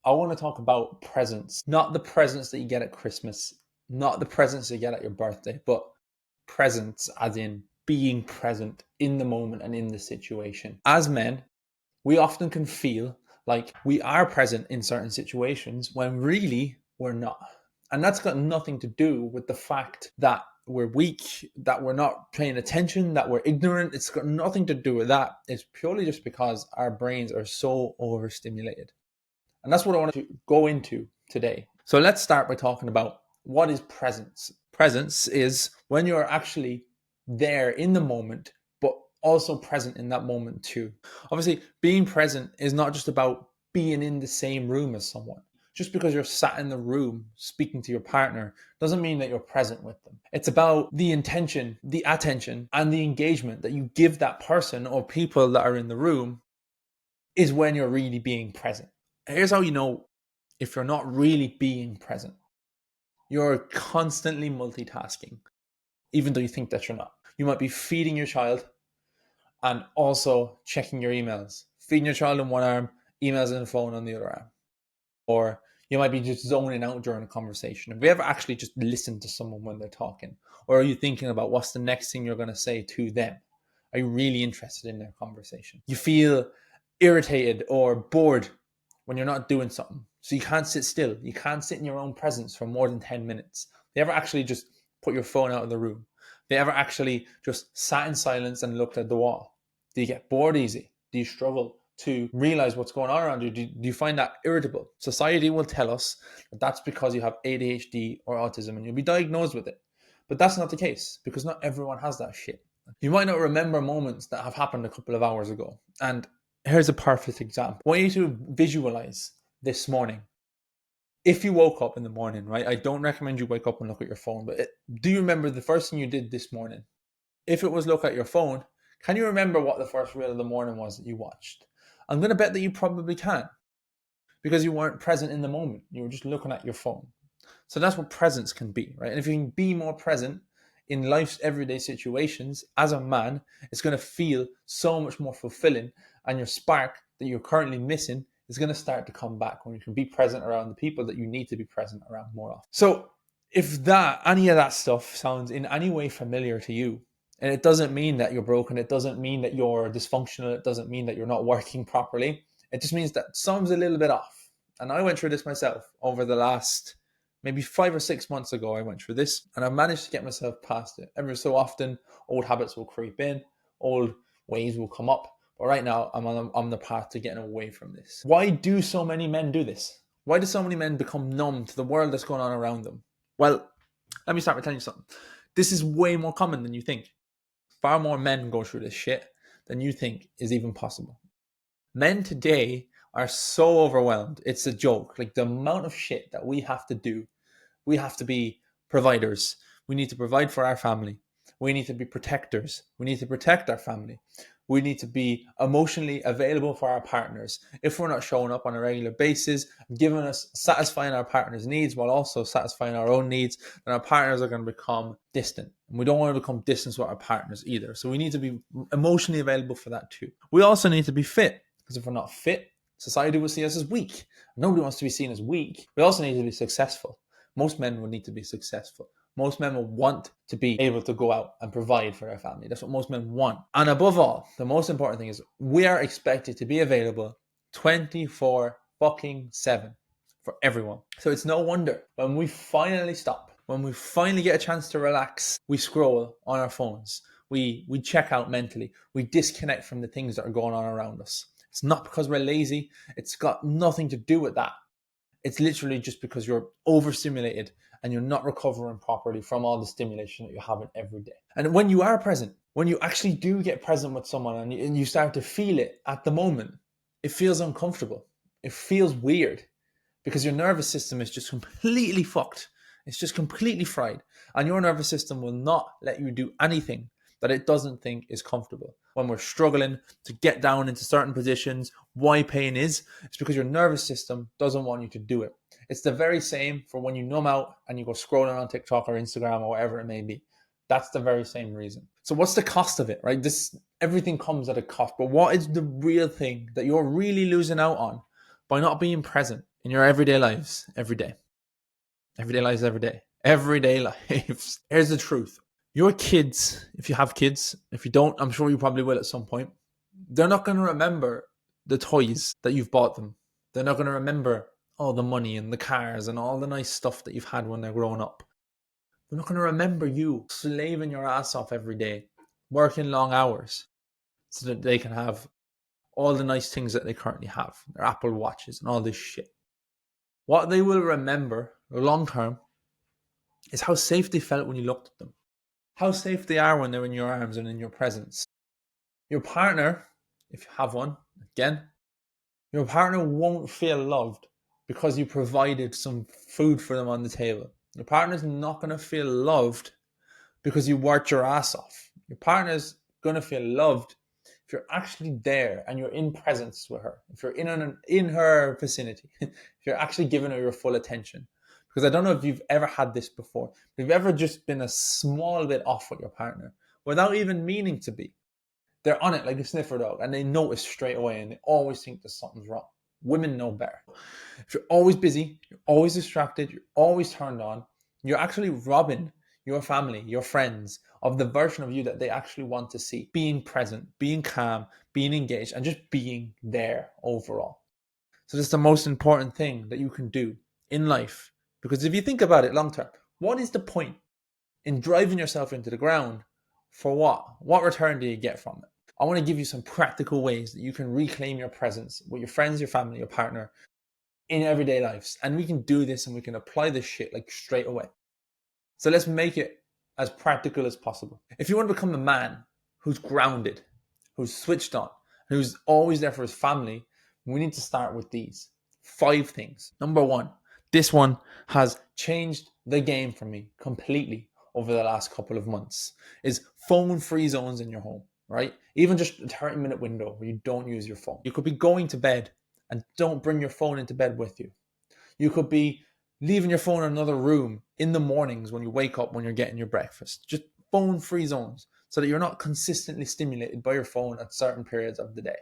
I want to talk about presents, not the presents that you get at Christmas, not the presents you get at your birthday, but presents as in being present in the moment and in the situation. As men, we often can feel like we are present in certain situations when really we're not. And that's got nothing to do with the fact that we're weak, that we're not paying attention, that we're ignorant. It's got nothing to do with that. It's purely just because our brains are so overstimulated. And that's what I want to go into today. So let's start by talking about what is presence. Presence is when you're actually there in the moment, but also present in that moment too. Obviously, being present is not just about being in the same room as someone. Just because you're sat in the room speaking to your partner doesn't mean that you're present with them. It's about the intention, the attention, and the engagement that you give that person or people that are in the room is when you're really being present. Here's how you know if you're not really being present. You're constantly multitasking, even though you think that you're not. You might be feeding your child and also checking your emails. Feeding your child in one arm, emails and the phone on the other arm. Or you might be just zoning out during a conversation. Have you ever actually just listened to someone when they're talking? Or are you thinking about what's the next thing you're going to say to them? Are you really interested in their conversation? You feel irritated or bored when you're not doing something. So you can't sit still. You can't sit in your own presence for more than 10 minutes. Have you ever actually just put your phone out of the room? Have you ever actually just sat in silence and looked at the wall? Do you get bored easy? Do you struggle to realize what's going on around you? Do you find that irritable? Society will tell us that that's because you have ADHD or autism and you'll be diagnosed with it. But that's not the case because not everyone has that shit. You might not remember moments that have happened a couple of hours ago. And here's a perfect example. I want you to visualize this morning. If you woke up in the morning, right? I don't recommend you wake up and look at your phone, but do you remember the first thing you did this morning? If it was look at your phone, can you remember what the first reel of the morning was that you watched? I'm going to bet that you probably can because you weren't present in the moment. You were just looking at your phone. So that's what presence can be, right? And if you can be more present in life's everyday situations as a man, it's going to feel so much more fulfilling. And your spark that you're currently missing is going to start to come back when you can be present around the people that you need to be present around more often. So if any of that stuff sounds in any way familiar to you, and it doesn't mean that you're broken, it doesn't mean that you're dysfunctional, it doesn't mean that you're not working properly, it just means that something's a little bit off. And I went through this myself over the last maybe 5 or 6 months ago. I went through this and I've managed to get myself past it. Every so often, old habits will creep in, old ways will come up. But right now, I'm on the path to getting away from this. Why do so many men do this? Why do so many men become numb to the world that's going on around them? Well, let me start by telling you something. This is way more common than you think. Far more men go through this shit than you think is even possible. Men today are so overwhelmed. It's a joke. Like the amount of shit that we have to do. We have to be providers. We need to provide for our family. We need to be protectors. We need to protect our family. We need to be emotionally available for our partners. If we're not showing up on a regular basis, satisfying our partner's needs while also satisfying our own needs, then our partners are going to become distant. And we don't want to become distant with our partners either. So we need to be emotionally available for that too. We also need to be fit, because if we're not fit, society will see us as weak. Nobody wants to be seen as weak. We also need to be successful. Most men will need to be successful. Most men will want to be able to go out and provide for their family. That's what most men want. And above all, the most important thing is we are expected to be available 24 fucking 7 for everyone. So it's no wonder when we finally stop, when we finally get a chance to relax, we scroll on our phones. We check out mentally. We disconnect from the things that are going on around us. It's not because we're lazy. It's got nothing to do with that. It's literally just because you're overstimulated and you're not recovering properly from all the stimulation that you're having every day. And when you are present, when you actually do get present with someone and you start to feel it at the moment, it feels uncomfortable. It feels weird because your nervous system is just completely fucked. It's just completely fried. And your nervous system will not let you do anything that it doesn't think is comfortable. When we're struggling to get down into certain positions, why pain is, it's because your nervous system doesn't want you to do it. It's the very same for when you numb out and you go scrolling on TikTok or Instagram or whatever it may be. That's the very same reason. So what's the cost of it, right? Everything comes at a cost, but what is the real thing that you're really losing out on by not being present? in your everyday lives, every day. Everyday lives, every day. Everyday lives. Here's the truth. Your kids, if you have kids, if you don't, I'm sure you probably will at some point, they're not going to remember the toys that you've bought them. They're not going to remember all the money and the cars and all the nice stuff that you've had when they're growing up. They're not going to remember you slaving your ass off every day, working long hours so that they can have all the nice things that they currently have, their Apple Watches and all this shit. What they will remember long term is how safe they felt when you looked at them, how safe they are when they're in your arms and in your presence. Your partner, if you have one, again, your partner won't feel loved because you provided some food for them on the table. Your partner's not going to feel loved because you worked your ass off. Your partner's going to feel loved if you're actually there and you're in presence with her, if you're in her vicinity, if you're actually giving her your full attention. Because I don't know if you've ever had this before. If you've ever just been a small bit off with your partner without even meaning to be. They're on it like a sniffer dog and they notice straight away and they always think that something's wrong. Women know better. If you're always busy, you're always distracted, you're always turned on, you're actually robbing your family, your friends of the version of you that they actually want to see. Being present, being calm, being engaged, and just being there overall. So this is the most important thing that you can do in life. Because if you think about it long term, what is the point in driving yourself into the ground? For what? What return do you get from it? I want to give you some practical ways that you can reclaim your presence with your friends, your family, your partner in everyday lives. And we can do this and we can apply this shit like straight away. So let's make it as practical as possible. If you want to become a man who's grounded, who's switched on, who's always there for his family, we need to start with these 5 things. Number 1, this one has changed the game for me completely over the last couple of months, is phone-free zones in your home, right? Even just a 30-minute window where you don't use your phone. You could be going to bed and don't bring your phone into bed with you. You could be leaving your phone in another room in the mornings when you wake up, when you're getting your breakfast. Just phone-free zones so that you're not consistently stimulated by your phone at certain periods of the day.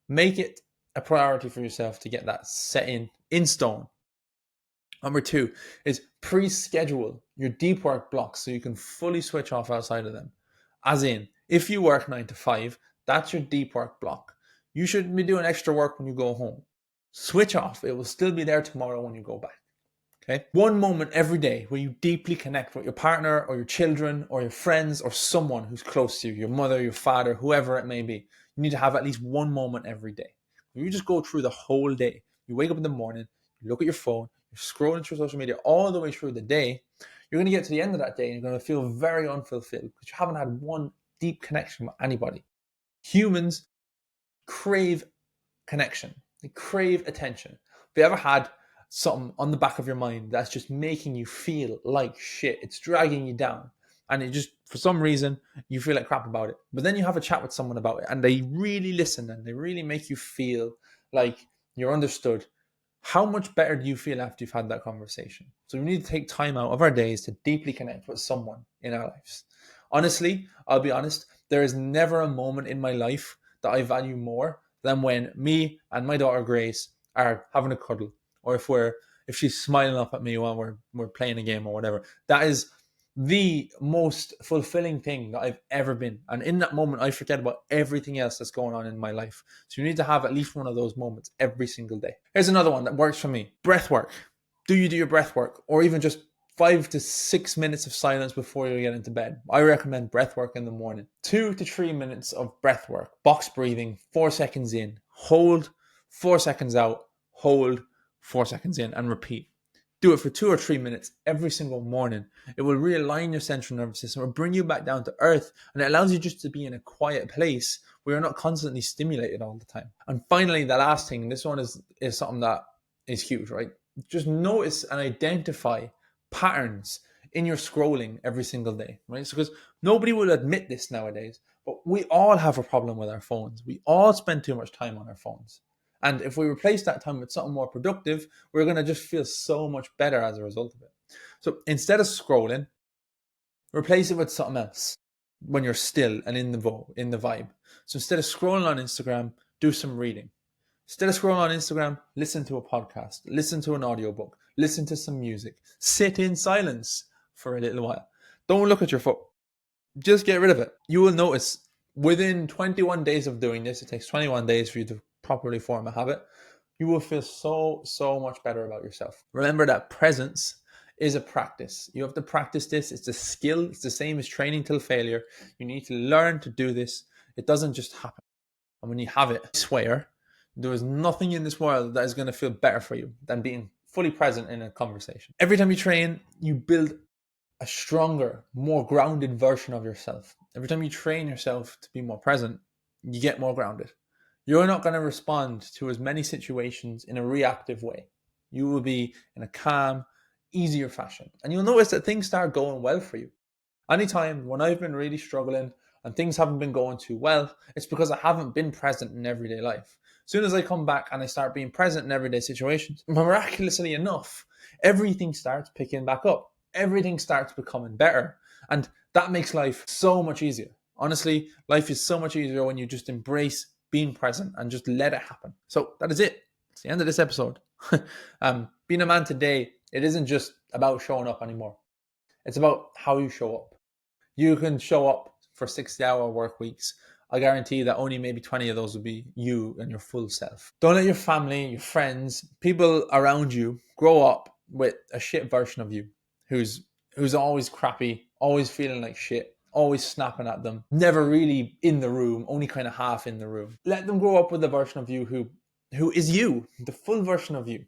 Make it a priority for yourself to get that set in stone. Number 2 is pre-schedule your deep work blocks so you can fully switch off outside of them. As in, if you work 9 to 5, that's your deep work block. You shouldn't be doing extra work when you go home. Switch off. It will still be there tomorrow when you go back. Okay? One moment every day where you deeply connect with your partner or your children or your friends or someone who's close to you, your mother, your father, whoever it may be. You need to have at least one moment every day. If you just go through the whole day, you wake up in the morning, you look at your phone, you're scrolling through social media all the way through the day, you're going to get to the end of that day and you're going to feel very unfulfilled because you haven't had one deep connection with anybody. Humans crave connection. They crave attention. Have you ever had something on the back of your mind that's just making you feel like shit? It's dragging you down. And it just, for some reason, you feel like crap about it. But then you have a chat with someone about it and they really listen and they really make you feel like you're understood. How much better do you feel after you've had that conversation? So we need to take time out of our days to deeply connect with someone in our lives. Honestly, I'll be honest, there is never a moment in my life that I value more than when me and my daughter Grace are having a cuddle, or if she's smiling up at me while we're playing a game or whatever. That is the most fulfilling thing that I've ever been. And in that moment, I forget about everything else that's going on in my life. So you need to have at least one of those moments every single day. Here's another one that works for me. Breath work. Do you do your breath work? Or even just 5 to 6 minutes of silence before you get into bed. I recommend breath work in the morning. 2 to 3 minutes of breath work. Box breathing, 4 seconds in, hold, 4 seconds out, hold, 4 seconds in, and repeat. Do it for 2 or 3 minutes every single morning. It will realign your central nervous system. It will bring you back down to earth, and it allows you just to be in a quiet place where you're not constantly stimulated all the time. And finally, the last thing, this one is something that is huge, right? Just notice and identify patterns in your scrolling every single day, right? So because nobody will admit this nowadays, but we all have a problem with our phones. We all spend too much time on our phones. And if we replace that time with something more productive, we're going to just feel so much better as a result of it. So instead of scrolling, replace it with something else when you're still and in the vibe. So instead of scrolling on Instagram, do some reading. Instead of scrolling on Instagram, listen to a podcast, listen to an audiobook, listen to some music, sit in silence for a little while. Don't look at your foot. Just get rid of it. You will notice within 21 days of doing this, it takes 21 days for you to properly form a habit. You will feel so much better about yourself. Remember that presence is a practice. You have to practice this. It's a skill. It's the same as training till failure. You need to learn to do this. It doesn't just happen. And when you have it, I swear, there is nothing in this world that is going to feel better for you than being fully present in a conversation. Every time you train, you build a stronger, more grounded version of yourself. Every time you train yourself to be more present, you get more grounded. You're not going to respond to as many situations in a reactive way. You will be in a calm, easier fashion. And you'll notice that things start going well for you. Anytime when I've been really struggling and things haven't been going too well, it's because I haven't been present in everyday life. As soon as I come back and I start being present in everyday situations, miraculously enough, everything starts picking back up. Everything starts becoming better. And that makes life so much easier. Honestly, life is so much easier when you just embrace being present and just let it happen. So that is it. It's the end of this episode. Being a man today, it isn't just about showing up anymore. It's about how you show up. You can show up for 60-hour work weeks. I guarantee that only maybe 20 of those will be you and your full self. Don't let your family, your friends, people around you grow up with a shit version of you who's always crappy, always feeling like shit, always snapping at them, never really in the room, only kind of half in the room. Let them grow up with a version of you who is you, the full version of you.